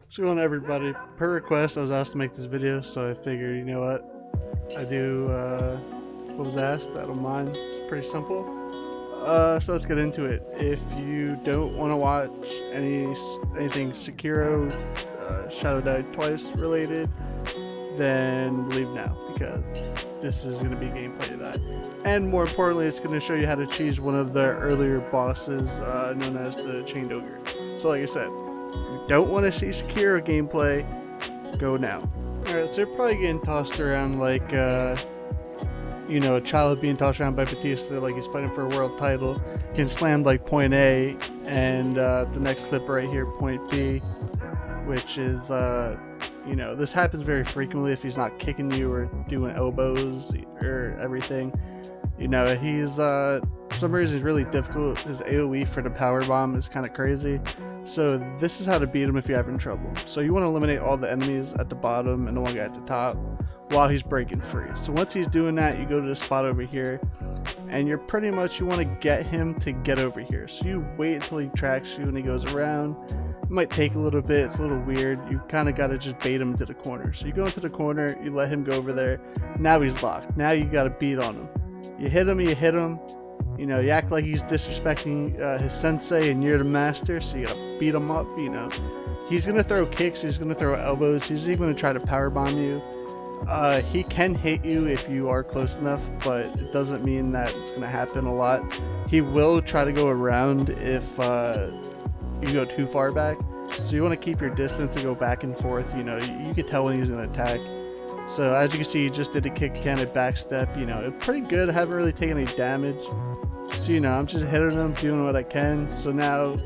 What's going on, everybody? Per request, I was asked to make this video, so I figured, you know what? I do what was asked. I don't mind. It's pretty simple. So let's get into it. If you don't want to watch anything Sekiro, Shadow Died Twice related, then leave now, because this is going to be gameplay of that. And more importantly, it's going to show you how to cheese one of the earlier bosses known as the Chained Ogre. So like I said, if you don't want to see Sekiro gameplay, go now. Alright, so you're probably getting tossed around like, you know, a child being tossed around by Batista like he's fighting for a world title, getting slammed like point A, and the next clip right here, point B, which is, you know, this happens very frequently if he's not kicking you or doing elbows or everything. You know, he's, for some reason he's really difficult. His AoE for the Powerbomb is kind of crazy. So this is how to beat him if you're having trouble. So you want to eliminate all the enemies at the bottom and the one guy at the top while he's breaking free. So once he's doing that, you go to the spot over here, and you're pretty much, you want to get him to get over here. So you wait until he tracks you and he goes around. It might take a little bit, it's a little weird. You kind of got to just bait him to the corner. So you go into the corner, you let him go over there. Now he's locked. Now you got to beat on him. You hit him, you know, you act like he's disrespecting his sensei and you're the master, so you gotta beat him up, you know. He's gonna throw kicks, he's gonna throw elbows, he's even gonna try to powerbomb you. He can hit you if you are close enough, but it doesn't mean that it's gonna happen a lot. He will try to go around if you go too far back, so you want to keep your distance and go back and forth. You know, you can tell when he's gonna attack. So as you can see, he just did a kick again, a backstep. You know, it's pretty good. I haven't really taken any damage. So, you know, I'm just hitting him, doing what I can. So now,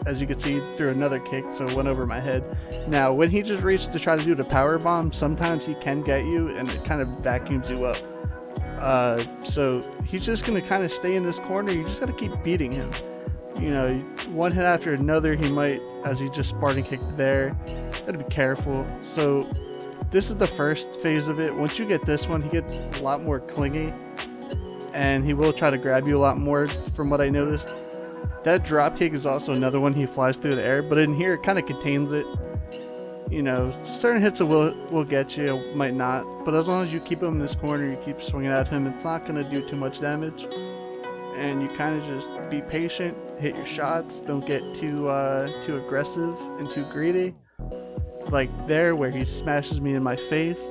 as you can see, threw another kick, so it went over my head. Now, when he just reached to try to do the power bomb, sometimes he can get you, and it kind of vacuums you up. So he's just going to kind of stay in this corner. You just got to keep beating him. You know, one hit after another, he might, as he just Spartan kicked there. Got to be careful. So this is the first phase of it. Once you get this one, he gets a lot more clingy, and he will try to grab you a lot more from what I noticed. That drop kick is also another one. He flies through the air, but in here it kind of contains it. You know, certain hits will get you, might not, but as long as you keep him in this corner, you keep swinging at him, it's not going to do too much damage. And you kind of just be patient, hit your shots, don't get too aggressive and too greedy. Like there, where he smashes me in my face,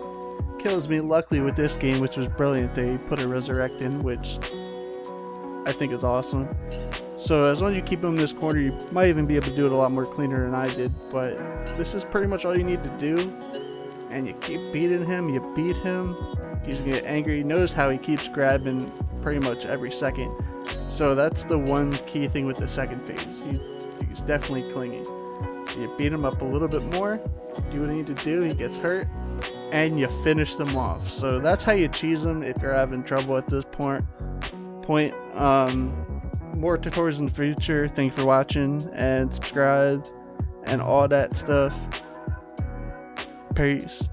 kills me. Luckily with this game, which was brilliant, they put a resurrect in, which I think is awesome. So as long as you keep him in this corner, you might even be able to do it a lot more cleaner than I did. But this is pretty much all you need to do, and you keep beating him. You beat him, he's gonna get angry. Notice how he keeps grabbing pretty much every second. So that's the one key thing with the second phase. He's definitely clingy. You beat him up a little bit more, do what you need to do, he gets hurt, and you finish them off. So that's how you cheese them if you're having trouble at this point. More tutorials in the future. Thanks for watching, and subscribe and all that stuff. Peace.